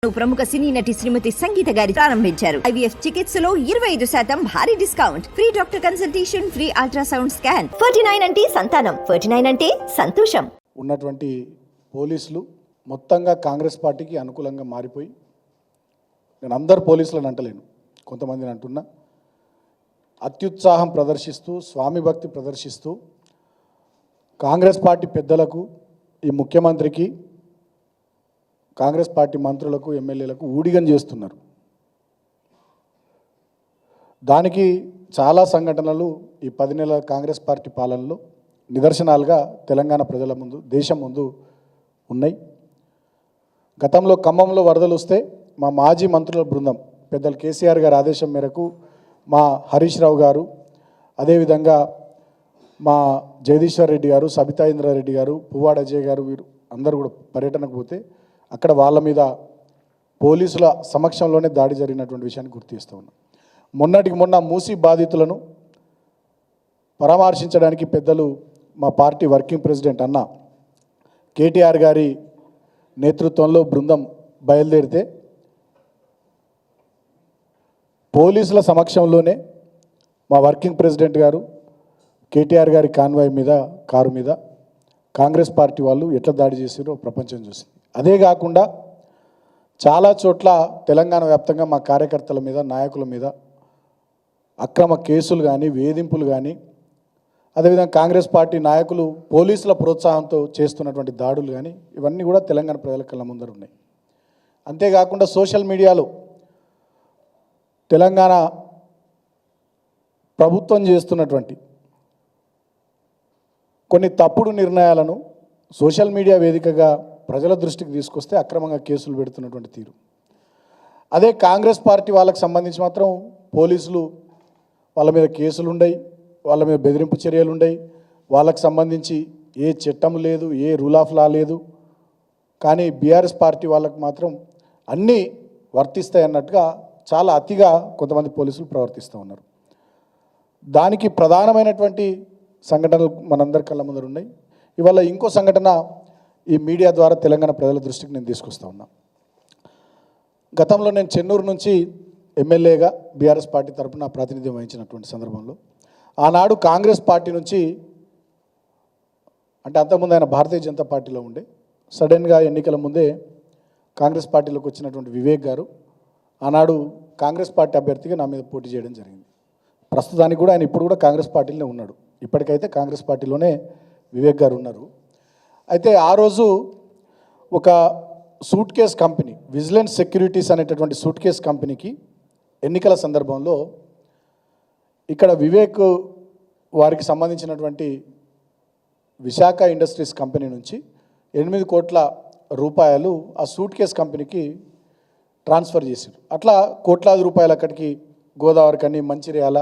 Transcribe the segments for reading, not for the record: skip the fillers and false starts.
ప్రముఖ సినీ నటి శ్రీమతి సంగీత గారి ప్రారంభించారు. IVF చికిత్సలో 25% భారీ discount, free doctor consultation, free ultrasound scan. 49 అంటే సంతానం, 49 అంటే సంతోషం. ఉన్నటువంటి పోలీసులు మొత్తంగా కాంగ్రెస్ పార్టీకి అనుకూలంగా మారిపోయి, నేను అందరు పోలీసులను అంటలేను, కొంతమందిని అంటున్నా, అత్యుత్సాహం ప్రదర్శిస్తూ, స్వామి భక్తి ప్రదర్శిస్తూ కాంగ్రెస్ పార్టీ పెద్దలకు, ఈ ముఖ్యమంత్రికి, కాంగ్రెస్ పార్టీ మంత్రులకు, ఎమ్మెల్యేలకు ఊడిగం చేస్తున్నారు. దానికి చాలా సంఘటనలు ఈ 10 నెలల కాంగ్రెస్ పార్టీ పాలనలో నిదర్శనాలుగా తెలంగాణ ప్రజల ముందు, దేశం ముందు ఉన్నాయి. గతంలో ఖమ్మంలో వరదలు వస్తే మా మాజీ మంత్రుల బృందం పెద్దలు కేసీఆర్ గారి ఆదేశం మేరకు మా హరీష్ రావు గారు, అదేవిధంగా మా జగదీశ్వర్ రెడ్డి గారు, సబితా ఇంద్రారెడ్డి గారు, పువ్వాడ అజయ్ గారు, వీరు అందరూ కూడా పర్యటనకు పోతే అక్కడ వాళ్ళ మీద పోలీసుల సమక్షంలోనే దాడి జరిగినటువంటి విషయాన్ని గుర్తు చేస్తూ ఉన్నాం. మొన్నటికి మొన్న మూసీ బాధితులను పరామర్శించడానికి పెద్దలు మా పార్టీ వర్కింగ్ ప్రెసిడెంట్ అన్న కేటీఆర్ గారి నేతృత్వంలో బృందం బయలుదేరితే పోలీసుల సమక్షంలోనే మా వర్కింగ్ ప్రెసిడెంట్ గారు కేటీఆర్ గారి కాన్వాయ్ మీద, కారు మీద కాంగ్రెస్ పార్టీ వాళ్ళు ఎట్లా దాడి చేసారో ప్రపంచం చూసింది. అదే కాకుండా చాలా చోట్ల తెలంగాణ వ్యాప్తంగా మా కార్యకర్తల మీద, నాయకుల మీద అక్రమ కేసులు కానీ, వేధింపులు కానీ, అదేవిధంగా కాంగ్రెస్ పార్టీ నాయకులు పోలీసుల ప్రోత్సాహంతో చేస్తున్నటువంటి దాడులు కానీ, ఇవన్నీ కూడా తెలంగాణ ప్రజల కళ్ళ ముందర ఉన్నాయి. అంతేకాకుండా సోషల్ మీడియాలో తెలంగాణ ప్రభుత్వం చేస్తున్నటువంటి కొన్ని తప్పుడు నిర్ణయాలను సోషల్ మీడియా వేదికగా ప్రజల దృష్టికి తీసుకొస్తే అక్రమంగా కేసులు పెడుతున్నటువంటి తీరు. అదే కాంగ్రెస్ పార్టీ వాళ్ళకి సంబంధించి మాత్రం పోలీసులు వాళ్ళ మీద కేసులు ఉండయి, వాళ్ళ మీద బెదిరింపు చర్యలు ఉండయి, వాళ్ళకి సంబంధించి ఏ చట్టం లేదు, ఏ రూల్ ఆఫ్ లా లేదు. కానీ బీఆర్ఎస్ పార్టీ వాళ్ళకి మాత్రం అన్నీ వర్తిస్తాయి అన్నట్టుగా చాలా అతిగా కొంతమంది పోలీసులు ప్రవర్తిస్తూ ఉన్నారు. దానికి ప్రధానమైనటువంటి సంఘటనలు మనందరి కళ్ళ ముందర ఉన్నాయి. ఇవాళ ఇంకో సంఘటన ఈ మీడియా ద్వారా తెలంగాణ ప్రజల దృష్టికి నేను తీసుకొస్తా ఉన్నా. గతంలో నేను చెన్నూరు నుంచి ఎమ్మెల్యేగా బీఆర్ఎస్ పార్టీ తరఫున ప్రాతినిధ్యం వహించినటువంటి సందర్భంలో ఆనాడు కాంగ్రెస్ పార్టీ నుంచి, అంటే అంతకుముందు ఆయన భారతీయ జనతా పార్టీలో ఉండే, సడన్గా ఎన్నికల ముందే కాంగ్రెస్ పార్టీలోకి వచ్చినటువంటి వివేక్ గారు ఆనాడు కాంగ్రెస్ పార్టీ అభ్యర్థిగా నా మీద పోటీ చేయడం జరిగింది. ప్రస్తుతానికి కూడా ఆయన ఇప్పుడు కూడా కాంగ్రెస్ పార్టీలోనే ఉన్నాడు. ఇప్పటికైతే కాంగ్రెస్ పార్టీలోనే వివేక్ గారు ఉన్నారు. అయితే ఆ రోజు ఒక suit case company, vigilance securities అనేటటువంటి సూట్ కేస్ కంపెనీకి ఎన్నికల సందర్భంలో ఇక్కడ వివేక్ వారికి సంబంధించినటువంటి విశాఖ ఇండస్ట్రీస్ కంపెనీ నుంచి 8 కోట్ల రూపాయలు ఆ సూట్ కేస్ కంపెనీకి ట్రాన్స్ఫర్ చేశారు. అట్లా కోట్లాది రూపాయలు అక్కడికి గోదావరి కని, మంచిర్యాల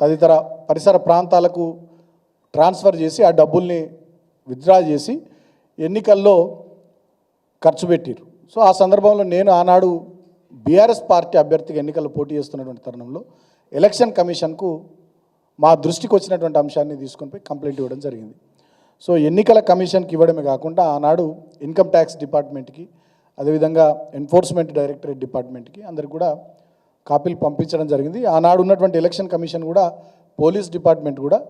తదితర పరిసర ప్రాంతాలకు ట్రాన్స్ఫర్ చేసి ఆ డబ్బుల్ని విత్డ్రా చేసి ఎన్నికల్లో ఖర్చు పెట్టారు. సో ఆ సందర్భంలో నేను ఆనాడు బీఆర్ఎస్ పార్టీ అభ్యర్థిగా ఎన్నికల్లో పోటీ చేస్తున్నటువంటి తరుణంలో ఎలక్షన్ కమిషన్కు మా దృష్టికి వచ్చినటువంటి అంశాన్ని తీసుకొని పోయి కంప్లైంట్ ఇవ్వడం జరిగింది. సో ఎన్నికల కమిషన్కి ఇవ్వడమే కాకుండా ఆనాడు ఇన్కమ్ ట్యాక్స్ డిపార్ట్మెంట్కి, అదేవిధంగా ఎన్ఫోర్స్మెంట్ డైరెక్టరేట్ డిపార్ట్మెంట్కి అందరికి కూడా కాపీలు పంపించడం జరిగింది. ఆనాడు ఉన్నటువంటి ఎలక్షన్ కమిషన్ కూడా, పోలీస్ డిపార్ట్మెంట్ కూడా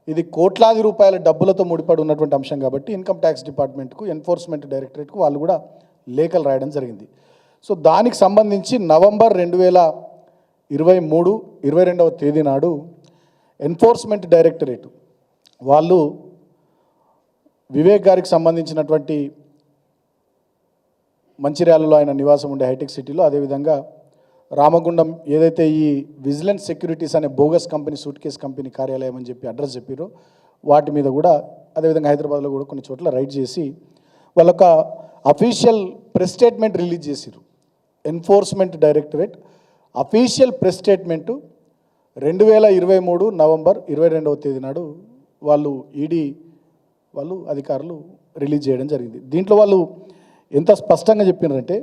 ఇది కోట్లాది రూపాయల డబ్బులతో ముడిపడి ఉన్నటువంటి అంశం కాబట్టి ఇన్కమ్ ట్యాక్స్ డిపార్ట్మెంట్కు, ఎన్ఫోర్స్మెంట్ డైరెక్టరేట్కు వాళ్ళు కూడా లేఖలు రాయడం జరిగింది. సో దానికి సంబంధించి నవంబర్ 2023 22వ తేదీ నాడు ఎన్ఫోర్స్మెంట్ డైరెక్టరేట్ వాళ్ళు వివేక్ గారికి సంబంధించినటువంటి మంచిర్యాలలో ఆయన నివాసం ఉండే హైటెక్ సిటీలో, అదేవిధంగా రామగుండం ఏదైతే ఈ విజిలెన్స్ సెక్యూరిటీస్ అనే bogus company, suit case company కార్యాలయం అని చెప్పి అడ్రస్ చెప్పారో వాటి మీద కూడా, అదేవిధంగా హైదరాబాద్లో కూడా కొన్ని చోట్ల రైడ్ చేసి వాళ్ళొక అఫీషియల్ ప్రెస్ స్టేట్మెంట్ రిలీజ్ చేశారు. Enforcement directorate official press statement 2023 November 22వ తేదీ నాడు వాళ్ళు ఈడీ వాళ్ళు అధికారులు రిలీజ్ చేయడం జరిగింది. దీంట్లో వాళ్ళు ఎంత స్పష్టంగా చెప్పినారంటే,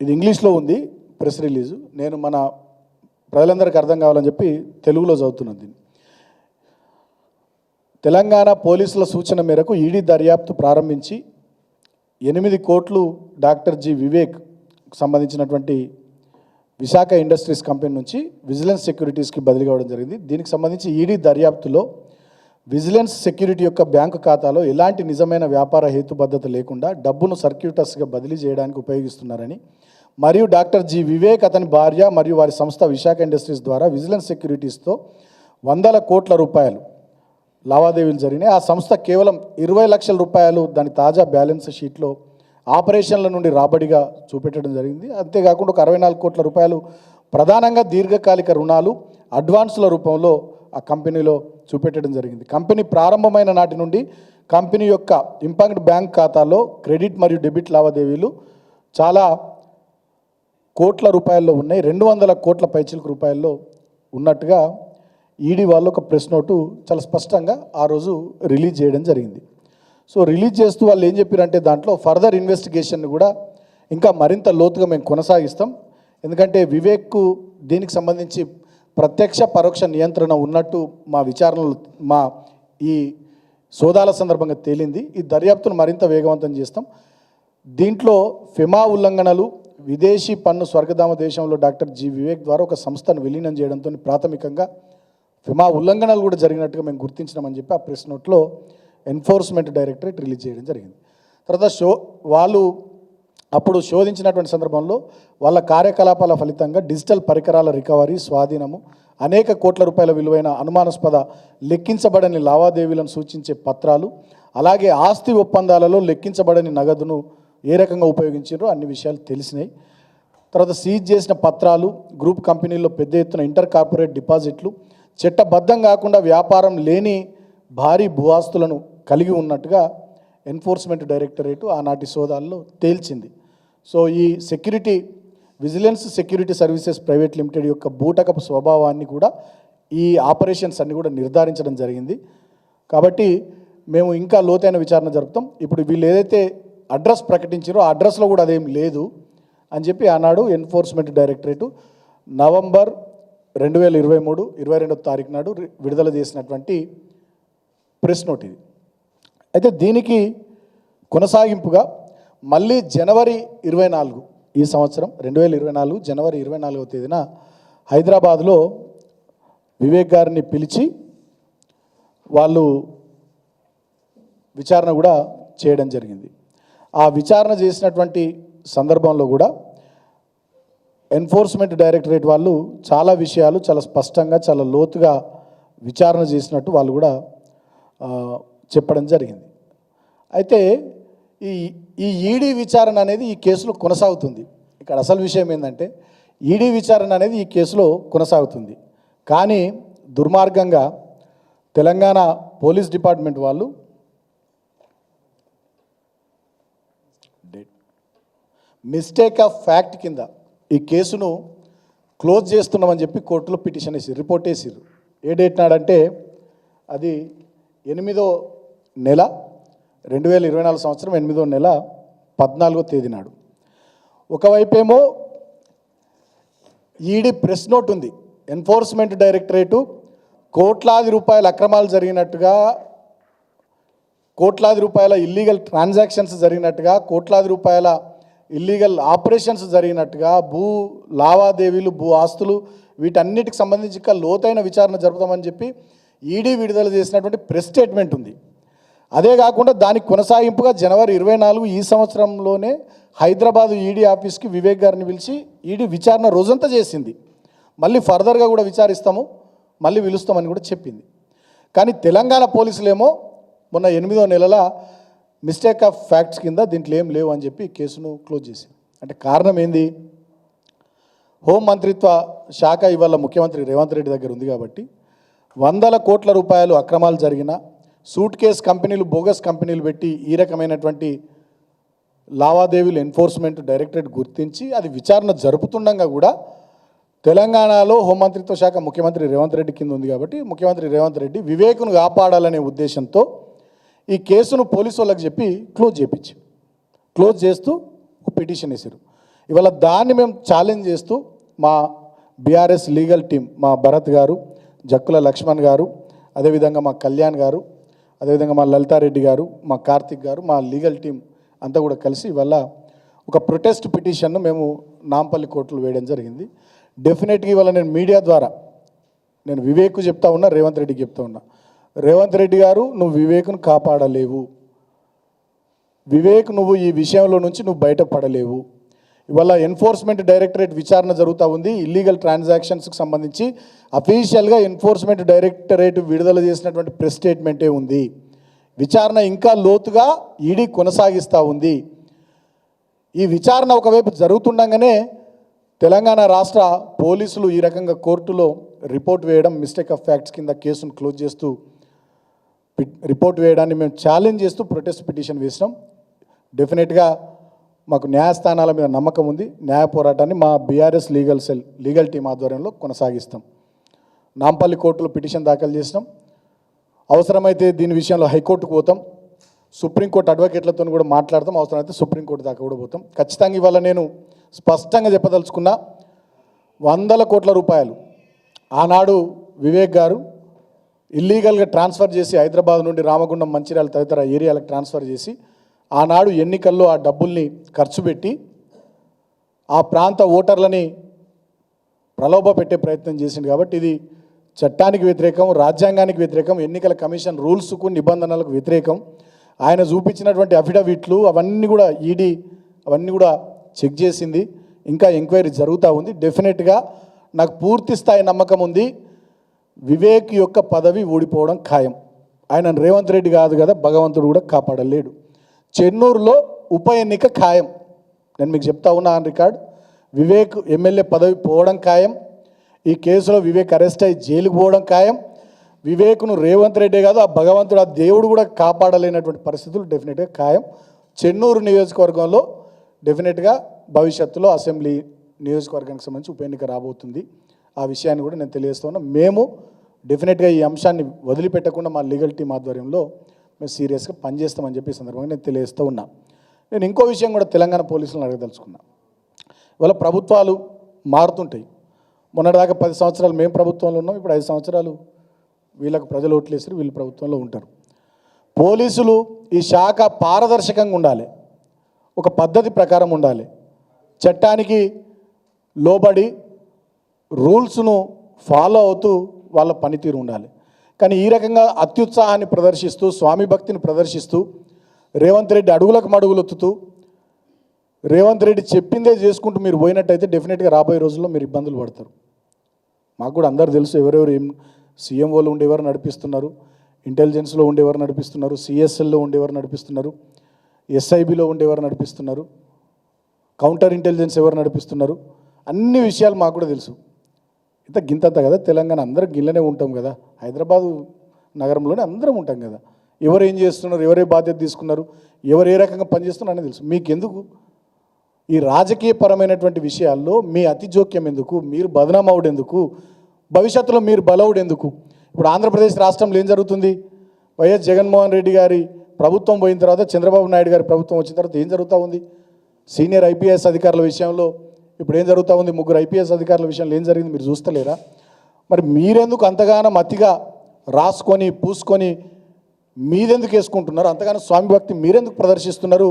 ఇది ఇంగ్లీష్లో ఉంది ప్రెస్ రిలీజు, నేను మన ప్రజలందరికీ అర్థం కావాలని చెప్పి తెలుగులో చదువుతున్నాను దీన్ని. తెలంగాణ పోలీసుల సూచన మేరకు ఈడీ దర్యాప్తు ప్రారంభించి 8 కోట్లు డాక్టర్ జి వివేక్ సంబంధించినటువంటి విశాఖ ఇండస్ట్రీస్ కంపెనీ నుంచి విజిలెన్స్ సెక్యూరిటీస్కి బదిలీ కావడం జరిగింది. దీనికి సంబంధించి ఈడీ దర్యాప్తులో విజిలెన్స్ సెక్యూరిటీ యొక్క బ్యాంకు ఖాతాలో ఎలాంటి నిజమైన వ్యాపార హేతుబద్ధత లేకుండా డబ్బును సర్క్యూటర్స్గా బదిలీ చేయడానికి ఉపయోగిస్తున్నారని మరియు డాక్టర్ జి వివేక్ అతని భార్య మరియు వారి సంస్థ విశాఖ ఇండస్ట్రీస్ ద్వారా విజిలెన్స్ సెక్యూరిటీస్తో 100 కోట్ల రూపాయలు లావాదేవీలు జరిగినాయి. ఆ సంస్థ కేవలం 20 లక్షల రూపాయలు దాని తాజా బ్యాలెన్స్ షీట్లో ఆపరేషన్ల నుండి రాబడిగా చూపెట్టడం జరిగింది. అంతేకాకుండా ఒక 64 కోట్ల రూపాయలు ప్రధానంగా దీర్ఘకాలిక రుణాలు అడ్వాన్సుల రూపంలో ఆ కంపెనీలో చూపెట్టడం జరిగింది. కంపెనీ ప్రారంభమైన నాటి నుండి కంపెనీ యొక్క ఇంపాక్ట్ బ్యాంక్ ఖాతాలో క్రెడిట్ మరియు డెబిట్ లావాదేవీలు చాలా కోట్ల రూపాయల్లో ఉన్నాయి. 200 కోట్ల పైచిలకు రూపాయల్లో ఉన్నట్టుగా ఈడీ వాళ్ళు ఒక ప్రెస్ నోటు చాలా స్పష్టంగా ఆ రోజు రిలీజ్ చేయడం జరిగింది. సో రిలీజ్ చేస్తూ వాళ్ళు ఏం చెప్పారంటే దాంట్లో ఫర్దర్ ఇన్వెస్టిగేషన్ కూడా ఇంకా మరింత లోతుగా మేము కొనసాగిస్తాం. ఎందుకంటే వివేక్కు దీనికి సంబంధించి ప్రత్యక్ష పరోక్ష నియంత్రణ ఉన్నట్టు మా విచారణలు ఈ సోదాల సందర్భంగా తేలింది. ఈ దర్యాప్తును మరింత వేగవంతం చేస్తాం. దీంట్లో ఫెమా ఉల్లంఘనలు, విదేశీ పన్ను స్వర్గధామ దేశంలో డాక్టర్ జి వివేక్ ద్వారా ఒక సంస్థను విలీనం చేయడంతో ప్రాథమికంగా ఫెమా ఉల్లంఘనలు కూడా జరిగినట్టుగా మేము గుర్తించినామని చెప్పి ఆ ప్రెస్ నోట్లో ఎన్ఫోర్స్మెంట్ డైరెక్టరేట్ రిలీజ్ చేయడం జరిగింది. తర్వాత వాళ్ళు అప్పుడు శోధించినటువంటి సందర్భంలో వాళ్ళ కార్యకలాపాల ఫలితంగా డిజిటల్ పరికరాల రికవరీ, స్వాధీనము, అనేక కోట్ల రూపాయల విలువైన అనుమానాస్పద లెక్కించబడని లావాదేవీలను సూచించే పత్రాలు, అలాగే ఆస్తి ఒప్పందాలలో లెక్కించబడని నగదును ఏ రకంగా ఉపయోగించారో అన్ని విషయాలు తెలిసినాయి. తర్వాత సీజ్ చేసిన పత్రాలు, గ్రూప్ కంపెనీల్లో పెద్ద ఎత్తున ఇంటర్ కార్పొరేట్ డిపాజిట్లు, చట్టబద్ధం కాకుండా వ్యాపారం లేని భారీ భూ ఆస్తులను కలిగి ఉన్నట్టుగా ఎన్ఫోర్స్మెంట్ డైరెక్టరేటు ఆనాటి సోదాల్లో తేల్చింది. సో ఈ vigilance security services private limited యొక్క బూటకపు స్వభావాన్ని కూడా ఈ ఆపరేషన్స్ అన్ని కూడా నిర్ధారించడం జరిగింది. కాబట్టి మేము ఇంకా లోతైన విచారణ జరుపుతాం. ఇప్పుడు వీళ్ళు ఏదైతే అడ్రస్ ప్రకటించారో ఆ అడ్రస్లో కూడా అదేం లేదు అని చెప్పి ఆనాడు ఎన్ఫోర్స్మెంట్ డైరెక్టరేటు నవంబర్ 2023 22వ తారీఖు నాడు విడుదల చేసినటువంటి ప్రెస్ నోట్ ఇది. అయితే దీనికి కొనసాగింపుగా మళ్ళీ జనవరి 24 ఈ సంవత్సరం 2024 జనవరి 24వ తేదీన హైదరాబాద్లో వివేక్ గారిని పిలిచి వాళ్ళు విచారణ కూడా చేయడం జరిగింది. ఆ విచారణ చేసినటువంటి సందర్భంలో కూడా ఎన్ఫోర్స్మెంట్ డైరెక్టరేట్ వాళ్ళు చాలా విషయాలు చాలా స్పష్టంగా చాలా లోతుగా విచారణ చేసినట్టు వాళ్ళు కూడా చెప్పడం జరిగింది. అయితే ఈ ఈడీ విచారణ అనేది ఈ కేసులో కొనసాగుతుంది. ఇక్కడ అసలు విషయం ఏంటంటే ఈడీ విచారణ అనేది ఈ కేసులో కొనసాగుతుంది. కానీ దుర్మార్గంగా తెలంగాణ పోలీస్ డిపార్ట్మెంట్ వాళ్ళు మిస్టేక్ ఆఫ్ ఫ్యాక్ట్ కింద ఈ కేసును క్లోజ్ చేస్తున్నామని చెప్పి కోర్టులో పిటిషన్ వేసి రిపోర్ట్ వేసిర్రు. ఏ డేట్ నాడంటే అది 8వ నెల 2024 సంవత్సరం 8వ నెల 14వ తేదీ నాడు. ఒకవైపేమో ఈడీ ప్రెస్ నోట్ ఉంది. ఎన్ఫోర్స్మెంట్ డైరెక్టరేటు కోట్లాది రూపాయల అక్రమాలు జరిగినట్టుగా, కోట్లాది రూపాయల ఇల్లీగల్ ట్రాన్సాక్షన్స్ జరిగినట్టుగా, కోట్లాది రూపాయల ఇల్లీగల్ ఆపరేషన్స్ జరిగినట్టుగా, భూ లావాదేవీలు, భూ ఆస్తులు వీటన్నిటికి సంబంధించి ఇంకా లోతైన విచారణ జరుపుతామని చెప్పి ఈడీ విడుదల చేసినటువంటి ప్రెస్ స్టేట్మెంట్ ఉంది. అదే కాకుండా దానికి కొనసాగింపుగా జనవరి 24 ఈ సంవత్సరంలోనే హైదరాబాదు ఈడీ ఆఫీస్కి వివేక్ గారిని పిలిచి ఈడీ విచారణ రోజంతా చేసింది. మళ్ళీ ఫర్దర్గా కూడా విచారిస్తాము, మళ్ళీ పిలుస్తామని కూడా చెప్పింది. కానీ తెలంగాణ పోలీసులేమో మొన్న 8వ నెలల మిస్టేక్ ఆఫ్ ఫ్యాక్ట్స్ కింద దీంట్లో ఏం లేవు అని చెప్పి కేసును క్లోజ్ చేసింది. అంటే కారణం ఏంది? హోం మంత్రిత్వ శాఖ ఇవాళ ముఖ్యమంత్రి రేవంత్ రెడ్డి దగ్గర ఉంది కాబట్టి 100 కోట్ల రూపాయలు అక్రమాలు జరిగిన సూట్ కేస్ కంపెనీలు, బోగస్ కంపెనీలు పెట్టి ఈ రకమైనటువంటి లావాదేవీలు ఎన్ఫోర్స్మెంట్ డైరెక్టరేట్ గుర్తించి అది విచారణ జరుపుతుండగా కూడా తెలంగాణలో హోంమంత్రిత్వ శాఖ ముఖ్యమంత్రి రేవంత్ రెడ్డి కింద ఉంది కాబట్టి ముఖ్యమంత్రి రేవంత్ రెడ్డి వివేక్ను కాపాడాలనే ఉద్దేశంతో ఈ కేసును పోలీసు వాళ్ళకి చెప్పి క్లోజ్ చేస్తూ పిటిషన్ వేశారు. ఇవాళ దాన్ని మేము ఛాలెంజ్ చేస్తూ మా బీఆర్ఎస్ లీగల్ టీం, మా భరత్ గారు, జక్కుల లక్ష్మణ్ గారు, అదేవిధంగా మా కళ్యాణ్ గారు, అదేవిధంగా మా లలితారెడ్డి గారు, మా కార్తిక్ గారు, మా లీగల్ టీం అంతా కూడా కలిసి ఇవాళ ఒక ప్రొటెస్ట్ పిటిషన్ను మేము నాంపల్లి కోర్టులో వేయడం జరిగింది. డెఫినెట్గా ఇవాళ నేను మీడియా ద్వారా నేను వివేక్ చెప్తా ఉన్నా, రేవంత్ రెడ్డికి చెప్తా ఉన్నా, రేవంత్ రెడ్డి గారు నువ్వు వివేక్ను కాపాడలేవు, వివేక్ నువ్వు ఈ విషయంలో నుంచి నువ్వు బయటపడలేవు. ఇవాళ ఎన్ఫోర్స్మెంట్ డైరెక్టరేట్ విచారణ జరుగుతూ ఉంది. ఇల్లీగల్ ట్రాన్సాక్షన్స్కి సంబంధించి అఫీషియల్గా ఎన్ఫోర్స్మెంట్ డైరెక్టరేట్ విడుదల చేసినటువంటి ప్రెస్ స్టేట్మెంటే ఉంది. విచారణ ఇంకా లోతుగా ఈడీ కొనసాగిస్తూ ఉంది. ఈ విచారణ ఒకవైపు జరుగుతుండగానే తెలంగాణ రాష్ట్ర పోలీసులు ఈ రకంగా కోర్టులో రిపోర్ట్ వేయడం, మిస్టేక్ ఆఫ్ ఫ్యాక్ట్స్ కింద కేసును క్లోజ్ చేస్తూ రిపోర్ట్ వేయడాన్ని మేము ఛాలెంజ్ చేస్తూ ప్రొటెస్ట్ పిటిషన్ వేసినాం. డెఫినెట్గా మాకు న్యాయస్థానాల మీద నమ్మకం ఉంది. న్యాయ పోరాటాన్ని మా బీఆర్ఎస్ లీగల్ టీం ఆధ్వర్యంలో కొనసాగిస్తాం. నాంపల్లి కోర్టులో పిటిషన్ దాఖలు చేసినాం. అవసరమైతే దీని విషయంలో హైకోర్టుకు పోతాం, సుప్రీంకోర్టు అడ్వకేట్లతో కూడా మాట్లాడతాం, అవసరమైతే సుప్రీంకోర్టు దాకా కూడా పోతాం. ఖచ్చితంగా ఇవాళ నేను స్పష్టంగా చెప్పదలుచుకున్నా, 100 కోట్ల రూపాయలు ఆనాడు వివేక్ గారు ఇల్లీగల్గా ట్రాన్స్ఫర్ చేసి హైదరాబాద్ నుండి రామగుండం, మంచిర్యాల తదితర ఏరియాలకు ట్రాన్స్ఫర్ చేసి ఆనాడు ఎన్నికల్లో ఆ డబ్బుల్ని ఖర్చు పెట్టి ఆ ప్రాంత ఓటర్లని ప్రలోభ పెట్టే ప్రయత్నం చేసింది. కాబట్టి ఇది చట్టానికి వ్యతిరేకం, రాజ్యాంగానికి వ్యతిరేకం, ఎన్నికల కమిషన్ రూల్స్కు నిబంధనలకు వ్యతిరేకం. ఆయన చూపించినటువంటి అఫిడవిట్లు అవన్నీ కూడా ఈడీ అవన్నీ కూడా చెక్ చేసింది. ఇంకా ఎంక్వైరీ జరుగుతూ ఉంది. డెఫినెట్గా నాకు పూర్తి స్థాయి నమ్మకం ఉంది, వివేక్ యొక్క పదవి ఊడిపోవడం ఖాయం. ఆయన రేవంత్ రెడ్డి కాదు కదా, భగవంతుడు కూడా కాపాడలేడు. చెన్నూరులో ఉప ఎన్నిక ఖాయం. నేను మీకు చెప్తా ఉన్నా ఆన్ రికార్డ్, వివేక్ ఎమ్మెల్యే పదవి పోవడం ఖాయం. ఈ కేసులో వివేక్ అరెస్ట్ అయ్యి జైలుకు పోవడం ఖాయం. వివేక్ను రేవంత్ రెడ్డి కాదు, ఆ భగవంతుడు, ఆ దేవుడు కూడా కాపాడలేనటువంటి పరిస్థితులు డెఫినెట్గా ఖాయం. చెన్నూరు నియోజకవర్గంలో డెఫినెట్గా భవిష్యత్తులో అసెంబ్లీ నియోజకవర్గానికి సంబంధించి ఉప ఎన్నిక రాబోతుంది. ఆ విషయాన్ని కూడా నేను తెలియజేస్తున్నా. మేము డెఫినెట్గా ఈ అంశాన్ని వదిలిపెట్టకుండా మా లీగల్ టీం ఆధ్వర్యంలో మేము సీరియస్గా పనిచేస్తామని చెప్పి ఈ సందర్భంగా నేను తెలియజేస్తూ ఉన్నా. నేను ఇంకో విషయం కూడా తెలంగాణ పోలీసులను అడగదలుచుకున్నా. ఇవాళ ప్రభుత్వాలు మారుతుంటాయి. మొన్నటిదాకా 10 సంవత్సరాలు మేము ప్రభుత్వంలో ఉన్నాం, ఇప్పుడు 5 సంవత్సరాలు వీళ్ళకు ప్రజలు ఓట్లేసారు, వీళ్ళు ప్రభుత్వంలో ఉంటారు. పోలీసులు ఈ శాఖ పారదర్శకంగా ఉండాలి, ఒక పద్ధతి ప్రకారం ఉండాలి, చట్టానికి లోబడి రూల్స్ను ఫాలో అవుతూ వాళ్ళ పనితీరు ఉండాలి. కానీ ఈ రకంగా అత్యుత్సాహాన్ని ప్రదర్శిస్తూ, స్వామి భక్తిని ప్రదర్శిస్తూ, రేవంత్ రెడ్డి అడుగులకు మడుగులొత్తుతూ, రేవంత్ రెడ్డి చెప్పిందే చేసుకుంటూ మీరు పోయినట్టయితే డెఫినెట్గా రాబోయే రోజుల్లో మీరు ఇబ్బందులు పడతారు. మాకు కూడా అందరు తెలుసు ఎవరెవరు ఏం సీఎంఓలో ఉండేవారు నడిపిస్తున్నారు, ఇంటెలిజెన్స్లో ఉండేవారు నడిపిస్తున్నారు, సిఎస్ఎల్లో ఉండేవారు నడిపిస్తున్నారు, ఎస్ఐబిలో ఉండేవారు నడిపిస్తున్నారు, కౌంటర్ ఇంటెలిజెన్స్ ఎవరు నడిపిస్తున్నారు, అన్ని విషయాలు మాకు కూడా తెలుసు. గింతంత కదా తెలంగాణ, అందరం గిల్లనే ఉంటాం కదా, హైదరాబాదు నగరంలోనే అందరం ఉంటాం కదా. ఎవరు ఏం చేస్తున్నారు, ఎవరే బాధ్యత తీసుకున్నారు, ఎవరు ఏ రకంగా పనిచేస్తున్నారు అనేది తెలుసు. మీకెందుకు ఈ రాజకీయపరమైనటువంటి విషయాల్లో మీ అతి జోక్యం ఎందుకు, మీరు బదనామవుడు ఎందుకు, భవిష్యత్తులో మీరు బలవుడు ఎందుకు? ఇప్పుడు ఆంధ్రప్రదేశ్ రాష్ట్రంలో ఏం జరుగుతుంది? వైఎస్ జగన్మోహన్ రెడ్డి గారి ప్రభుత్వం పోయిన తర్వాత, చంద్రబాబు నాయుడు గారి ప్రభుత్వం వచ్చిన తర్వాత ఏం జరుగుతూ ఉంది? సీనియర్ ఐపీఎస్ అధికారుల విషయంలో ఇప్పుడు ఏం జరుగుతూ ఉంది? 3 ఐపీఎస్ అధికారుల విషయంలో ఏం జరిగింది మీరు చూస్తలేరా? మరి మీరెందుకు అంతగానం అతిగా రాసుకొని పూసుకొని మీరెందుకు వేసుకుంటున్నారు? అంతగానో స్వామి భక్తి మీరెందుకు ప్రదర్శిస్తున్నారు?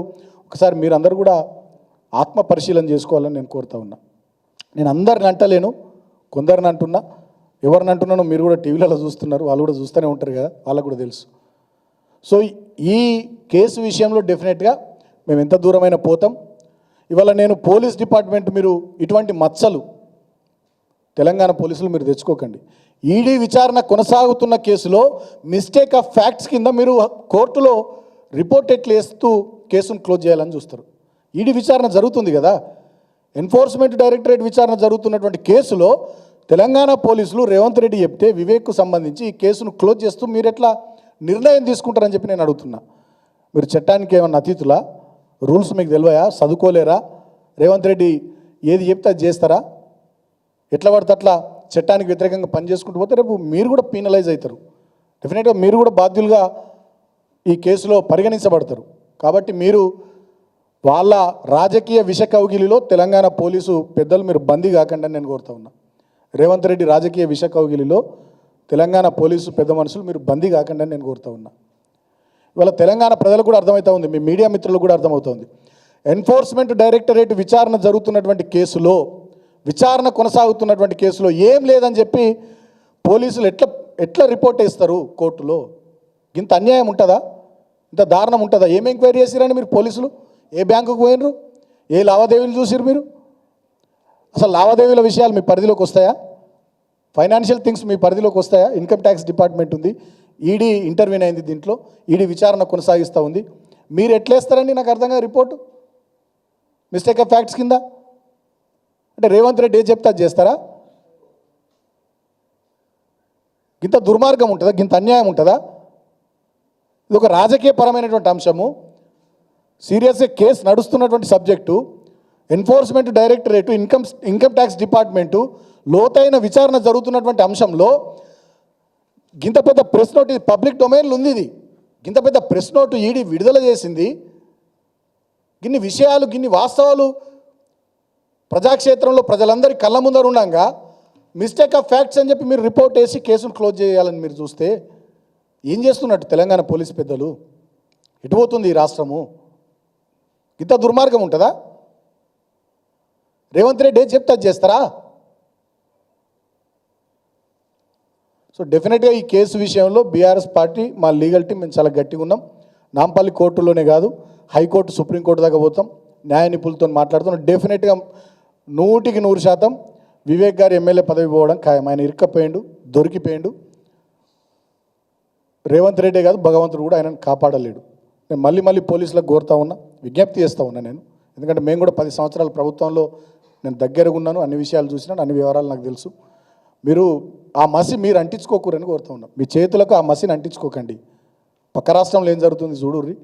ఒకసారి మీరందరూ కూడా ఆత్మ పరిశీలన చేసుకోవాలని నేను కోరుతా ఉన్నా. నేను అందరిని అంటలేను, కొందరిని అంటున్నా. ఎవరిని అంటున్నానో మీరు కూడా టీవీలలో చూస్తున్నారు, వాళ్ళు కూడా చూస్తూనే ఉంటారు కదా, వాళ్ళకు కూడా తెలుసు. సో ఈ కేసు విషయంలో డెఫినెట్గా మేము ఎంత దూరమైనా పోతాం. ఇవాళ నేను పోలీస్ డిపార్ట్మెంట్, మీరు ఇటువంటి మచ్చలు తెలంగాణ పోలీసులు మీరు తెచ్చుకోకండి. ఈడీ విచారణ కొనసాగుతున్న కేసులో మిస్టేక్ ఆఫ్ ఫ్యాక్ట్స్ కింద మీరు కోర్టులో రిపోర్ట్ ఎట్లు వేస్తూ కేసును క్లోజ్ చేయాలని చూస్తారు. ఈడీ విచారణ జరుగుతుంది కదా, ఎన్ఫోర్స్మెంట్ డైరెక్టరేట్ విచారణ జరుగుతున్నటువంటి కేసులో తెలంగాణ పోలీసులు రేవంత్ రెడ్డి చెప్తే వివేక్కు సంబంధించి ఈ కేసును క్లోజ్ చేస్తూ మీరు ఎట్లా నిర్ణయం తీసుకుంటారని చెప్పి నేను అడుగుతున్నా. మీరు చట్టానికి ఏమన్నా అతీతులా? రూల్స్ మీకు తెలియయా? చదువుకోలేరా? రేవంత్ రెడ్డి ఏది చెప్తే అది చేస్తారా? ఎట్లా పడితే అట్లా చట్టానికి వ్యతిరేకంగా పనిచేసుకుంటూ పోతే రేపు మీరు కూడా పీనలైజ్ అవుతారు. డెఫినెట్గా మీరు కూడా బాధ్యులుగా ఈ కేసులో పరిగణించబడతారు. కాబట్టి మీరు వాళ్ళ రాజకీయ విష కౌగిలిలో తెలంగాణ పోలీసు పెద్దలు మీరు బందీ కాకుండా నేను కోరుతా ఉన్నా. రేవంత్ రెడ్డి రాజకీయ విష కౌగిలిలో తెలంగాణ పోలీసు పెద్ద మనుషులు మీరు బందీ కాకుండా నేను కోరుతా ఉన్నా. ఇవాళ తెలంగాణ ప్రజలకు కూడా అర్థమవుతా ఉంది, మీ మీడియా మిత్రులకు కూడా అర్థమవుతుంది. ఎన్ఫోర్స్మెంట్ డైరెక్టరేట్ విచారణ జరుగుతున్నటువంటి కేసులో, విచారణ కొనసాగుతున్నటువంటి కేసులో ఏం లేదని చెప్పి పోలీసులు ఎట్లా రిపోర్ట్ వేస్తారు కోర్టులో? ఇంత అన్యాయం ఉంటుందా? ఇంత దారుణం ఉంటుందా? ఏం ఎంక్వైరీ చేసిరండి మీరు పోలీసులు? ఏ బ్యాంకుకు పోయినరు? ఏ లావాదేవీలు చూసిరు మీరు? అసలు లావాదేవీల విషయాలు మీ పరిధిలోకి వస్తాయా? ఫైనాన్షియల్ థింగ్స్ మీ పరిధిలోకి వస్తాయా? ఇన్కమ్ ట్యాక్స్ డిపార్ట్మెంట్ ఉంది, ఈడీ ఇంటర్వ్యూన్ అయింది, దీంట్లో ఈడీ విచారణ కొనసాగిస్తూ ఉంది. మీరు ఎట్లేస్తారండి? నాకు అర్థం కాదు. రిపోర్టు మిస్టేక్ ఆఫ్ ఫ్యాక్ట్స్ కింద అంటే రేవంత్ రెడ్డి ఏం చెప్తే అది చేస్తారా? ఇంత దుర్మార్గం ఉంటుందా? ఇంత అన్యాయం ఉంటుందా? ఇది ఒక రాజకీయపరమైనటువంటి అంశము, సీరియస్గా కేసు నడుస్తున్నటువంటి subject. Enforcement directorate, income tax department లోతైన విచారణ జరుగుతున్నటువంటి అంశంలో గింత పెద్ద ప్రెస్ నోట్, ఇది పబ్లిక్ డొమైన్లో ఉంది, ఇది గింత పెద్ద ప్రెస్ నోటు ఈడీ విడుదల చేసింది. గిన్ని విషయాలు, గిన్ని వాస్తవాలు ప్రజాక్షేత్రంలో ప్రజలందరి కళ్ళ ముందర ఉండగా మిస్టేక్ ఆఫ్ ఫ్యాక్ట్స్ అని చెప్పి మీరు రిపోర్ట్ వేసి కేసును క్లోజ్ చేయాలని మీరు చూస్తే ఏం చేస్తున్నట్టు తెలంగాణ పోలీసు పెద్దలు? ఎటుపోతుంది ఈ రాష్ట్రము? ఇంత దుర్మార్గం ఉంటుందా? రేవంత్ రెడ్డి ఏం చెప్తే అది చేస్తారా? సో డెఫినెట్గా ఈ కేసు విషయంలో బీఆర్ఎస్ పార్టీ, మా లీగల్ టీం మేము చాలా గట్టిగా ఉన్నాం. నాంపల్లి కోర్టులోనే కాదు, హైకోర్టు, సుప్రీంకోర్టు దాకా పోతాం, న్యాయ నిపుణులతో మాట్లాడుతున్నాం. డెఫినెట్గా 100% వివేక్ గారు ఎమ్మెల్యే పదవి పోవడం ఖాయం. ఆయన ఇరుక్కపోయిండు, దొరికిపోయిండు. రేవంత్ రెడ్డి కాదు, భగవంతుడు కూడా ఆయనను కాపాడలేడు. నేను మళ్ళీ పోలీసులకు కోరుతా ఉన్నా, విజ్ఞప్తి చేస్తూ ఉన్నా నేను. ఎందుకంటే మేము కూడా 10 సంవత్సరాల ప్రభుత్వంలో నేను దగ్గరగా ఉన్నాను, అన్ని విషయాలు చూసినాను, అన్ని వివరాలు నాకు తెలుసు. మీరు ఆ మసి మీరు అంటించుకోకూరని కోరుతా ఉన్నాం. మీ చేతులకు ఆ మసిని అంటించుకోకండి. పక్క రాష్ట్రంలో ఏం జరుగుతుంది చూడుర్రి.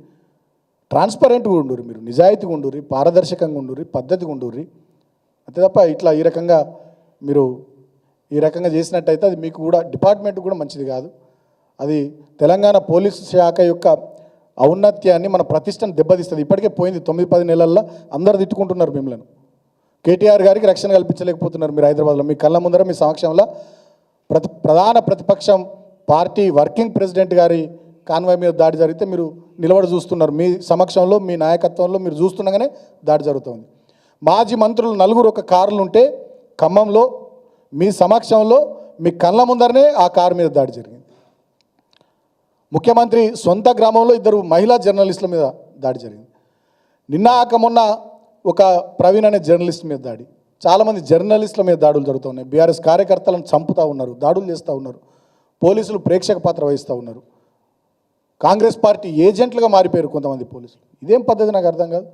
ట్రాన్స్పరెంట్గా ఉండుర్రి, మీరు నిజాయితీగా ఉండుర్రి, పారదర్శకంగా ఉండుర్రి, పద్ధతిగా ఉండుర్రి. అంతే తప్ప ఇట్లా ఈ రకంగా మీరు ఈ రకంగా చేసినట్టయితే అది మీకు కూడా, డిపార్ట్మెంట్ కూడా మంచిది కాదు. అది తెలంగాణ పోలీసు శాఖ యొక్క ఔన్నత్యాన్ని, మన ప్రతిష్టను దెబ్బతీస్తుంది. ఇప్పటికే పోయింది 9-10 నెలల్లో. అందరు తిట్టుకుంటున్నారు మిమ్మల్ని. కేటీఆర్ గారికి రక్షణ కల్పించలేకపోతున్నారు మీరు హైదరాబాద్లో. మీ కళ్ళ ముందర, మీ సమక్షంలో ప్రధాన ప్రతిపక్షం పార్టీ వర్కింగ్ ప్రెసిడెంట్ గారి కాన్వాయ్ మీద దాడి జరిగితే మీరు నిలబడి చూస్తున్నారు. మీ సమక్షంలో, మీ నాయకత్వంలో మీరు చూస్తుండగానే దాడి జరుగుతుంది. మాజీ మంత్రులు 4 ఒక కారులు ఉంటే ఖమ్మంలో మీ సమక్షంలో, మీ కళ్ళ ముందరనే ఆ కారు మీద దాడి జరిగింది. ముఖ్యమంత్రి సొంత గ్రామంలో 2 మహిళా జర్నలిస్టుల మీద దాడి జరిగింది. మొన్న ఒక ప్రవీణ్ అనే జర్నలిస్ట్ మీద దాడి. చాలామంది జర్నలిస్టుల మీద దాడులు జరుగుతూ ఉన్నాయి. బీఆర్ఎస్ కార్యకర్తలను చంపుతూ ఉన్నారు, దాడులు చేస్తూ ఉన్నారు. పోలీసులు ప్రేక్షక పాత్ర వహిస్తూ ఉన్నారు. కాంగ్రెస్ పార్టీ ఏజెంట్లుగా మారిపోయారు కొంతమంది పోలీసులు. ఇదేం పద్ధతి? నాకు అర్థం కాదు.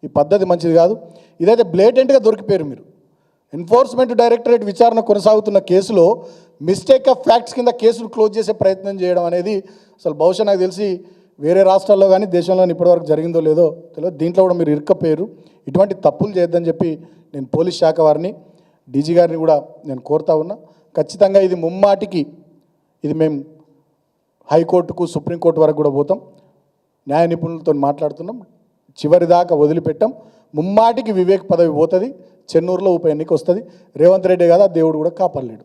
ఈ పద్ధతి మంచిది కాదు. ఇదైతే బ్లేటెంట్గా దొరికిపోయారు మీరు. ఎన్ఫోర్స్మెంట్ డైరెక్టరేట్ విచారణ కొనసాగుతున్న కేసులో మిస్టేక్ ఆఫ్ ఫ్యాక్ట్స్ కింద కేసును క్లోజ్ చేసే ప్రయత్నం చేయడం అనేది అసలు బహుశా నాకు తెలిసి వేరే రాష్ట్రాల్లో కానీ దేశంలో ఇప్పటివరకు జరిగిందో లేదో తెలియదు. దీంట్లో కూడా మీరు ఇరుక్కపోయారు. ఇటువంటి తప్పులు చేయొద్దని చెప్పి నేను పోలీస్ శాఖ వారిని, డీజీ గారిని కూడా నేను కోరుతా ఉన్నా. ఖచ్చితంగా ఇది ముమ్మాటికి ఇది మేము హైకోర్టుకు, సుప్రీంకోర్టు వరకు కూడా పోతాం. న్యాయ నిపుణులతో మాట్లాడుతున్నాం. చివరిదాకా వదిలిపెట్టాం. ముమ్మాటికి వివేక్ పదవి పోతుంది. చెన్నూరులో ఉప ఎన్నిక వస్తుంది. రేవంత్ రెడ్డి కదా, దేవుడు కూడా కాపాడలేడు.